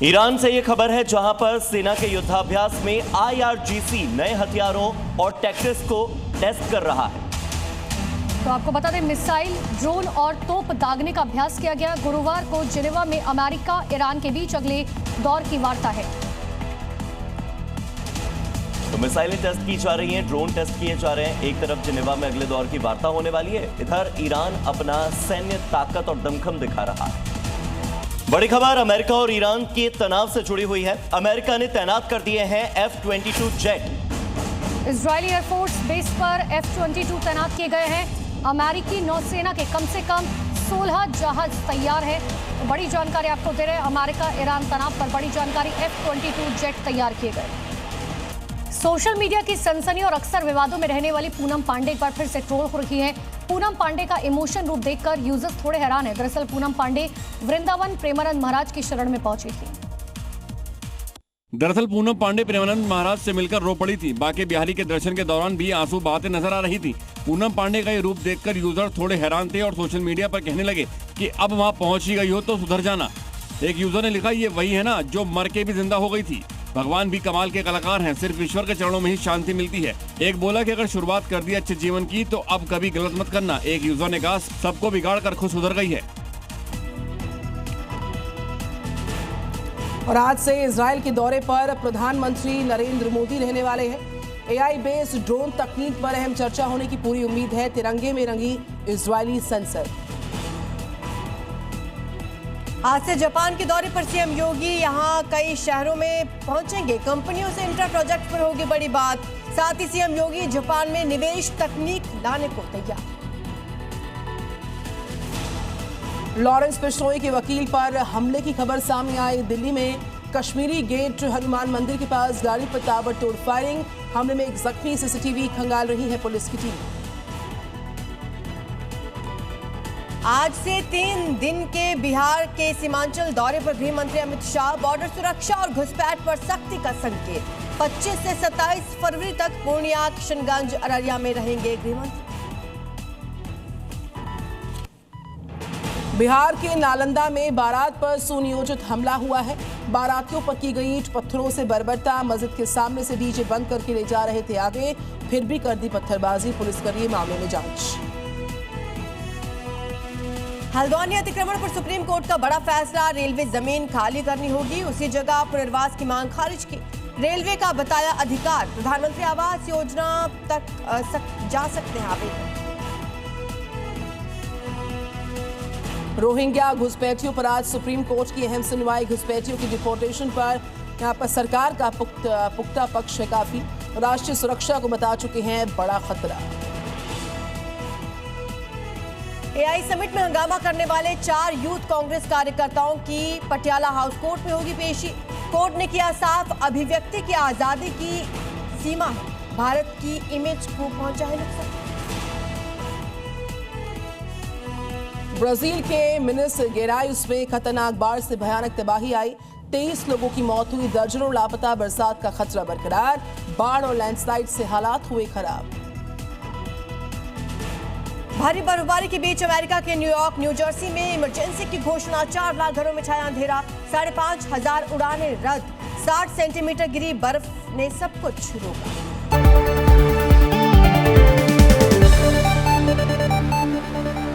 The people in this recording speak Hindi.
ईरान से ये खबर है, जहां पर सेना के युद्धाभ्यास में IRGC नए हथियारों और टैक्टिक्स को टेस्ट कर रहा है। तो आपको बता दें, मिसाइल, ड्रोन और तोप दागने का अभ्यास किया गया। गुरुवार को जिनेवा में अमेरिका ईरान के बीच अगले दौर की वार्ता है। तो मिसाइलें टेस्ट की जा रही हैं, ड्रोन टेस्ट किए जा रहे हैं। एक तरफ जिनेवा में अगले दौर की वार्ता होने वाली है, इधर ईरान अपना सैन्य ताकत और दमखम दिखा रहा है। बड़ी खबर अमेरिका और ईरान के तनाव से जुड़ी हुई है। अमेरिका ने तैनात कर दिए हैं F-22 jet. Israeli air force base पर F-22 तैनात किए गए हैं। अमेरिकी नौसेना के कम से कम 16 जहाज तैयार है। तो बड़ी जानकारी आपको दे रहे हैं, अमेरिका ईरान तनाव पर बड़ी जानकारी, F-22 जेट तैयार किए गए। सोशल मीडिया की सनसनी और अक्सर विवादों में रहने वाली पूनम पांडे एक बार फिर से ट्रोल हो रही है। पूनम पांडे का इमोशन रूप देखकर यूजर्स थोड़े हैरान हैं। दरअसल पूनम पांडे वृंदावन प्रेमानंद महाराज की शरण में पहुंची थी। दरअसल पूनम पांडे प्रेमानंद महाराज से मिलकर रो पड़ी थी। बांके बिहारी के दर्शन के दौरान भी आंसू बहाते नजर आ रही थी। पूनम पांडे का ये रूप देखकर यूजर थोड़े हैरान थे और सोशल मीडिया पर कहने लगे कि अब वहाँ पहुंच ही गई हो तो सुधर जाना। एक यूजर ने लिखा, ये वही है ना जो मर के भी जिंदा हो गई थी। भगवान भी कमाल के कलाकार हैं, सिर्फ ईश्वर के चरणों में ही शांति मिलती है। एक बोला कि अगर शुरुआत कर दी अच्छे जीवन की तो अब कभी गलत मत करना। एक यूजर ने कहा, सबको बिगाड़ कर खुद सुधर गई है। और आज से इजराइल के दौरे पर प्रधानमंत्री नरेंद्र मोदी रहने वाले हैं। AI बेस्ड ड्रोन तकनीक पर अहम चर्चा होने की पूरी उम्मीद है। तिरंगे में रंगी इजरायली संसद। आज से जापान के दौरे पर सीएम योगी यहां कई शहरों में पहुंचेंगे। कंपनियों से इंटर प्रोजेक्ट पर होगी बड़ी बात। साथ ही सीएम योगी जापान में निवेश तकनीक लाने को तैयार। लॉरेंस बिश्नोई के वकील पर हमले की खबर सामने आई। दिल्ली में कश्मीरी गेट हनुमान मंदिर के पास गाड़ी पर ताबड़तोड़ फायरिंग। हमले में एक जख्मी, CCTV खंगाल रही है पुलिस की टीम। आज से 3 दिन के बिहार के सीमांचल दौरे पर गृह मंत्री अमित शाह। बॉर्डर सुरक्षा और घुसपैठ पर सख्ती का संकेत। 25 से 27 फरवरी तक पूर्णिया, किशनगंज, अररिया में रहेंगे गृह मंत्री। बिहार के नालंदा में बारात पर सुनियोजित हमला हुआ है। बारातियों पर की गई ईंट पत्थरों से बर्बरता। मस्जिद के सामने से डीजे बंद करके ले जा रहे थे आगे, फिर भी कर दी पत्थरबाजी। पुलिस कर रही है मामले में जांच। हल्द्वानी अतिक्रमण पर सुप्रीम कोर्ट का बड़ा फैसला। रेलवे जमीन खाली करनी होगी, उसी जगह पुनर्वास की मांग खारिज की। रेलवे का बताया अधिकार, प्रधानमंत्री आवास योजना तक जा सकते हैं आवेदन। रोहिंग्या घुसपैठियों पर आज सुप्रीम कोर्ट की अहम सुनवाई। घुसपैठियों की डिपोर्टेशन पर यहां पर सरकार का पुख्ता पक्ष है काफी। राष्ट्रीय सुरक्षा को बता चुके हैं बड़ा खतरा। AI समिट में हंगामा करने वाले 4 यूथ कांग्रेस कार्यकर्ताओं की पटियाला हाउस कोर्ट में होगी पेशी। कोर्ट ने किया साफ, अभिव्यक्ति की आजादी की सीमा है, भारत की इमेज को पहुंचा है नुकसान। ब्राजील के मिनस गेराइस में खतरनाक बाढ़ से भयानक तबाही आई। 23 लोगों की मौत हुई, दर्जनों लापता। बरसात का खतरा बरकरार। बाढ़ और लैंडस्लाइड से हालात हुए खराब। भारी बर्फबारी के बीच अमेरिका के न्यूयॉर्क, न्यू जर्सी में इमरजेंसी की घोषणा। 4 लाख घरों में छाया अंधेरा। 5,500 उड़ानें रद्द। 60 सेंटीमीटर गिरी बर्फ ने सब कुछ रोका।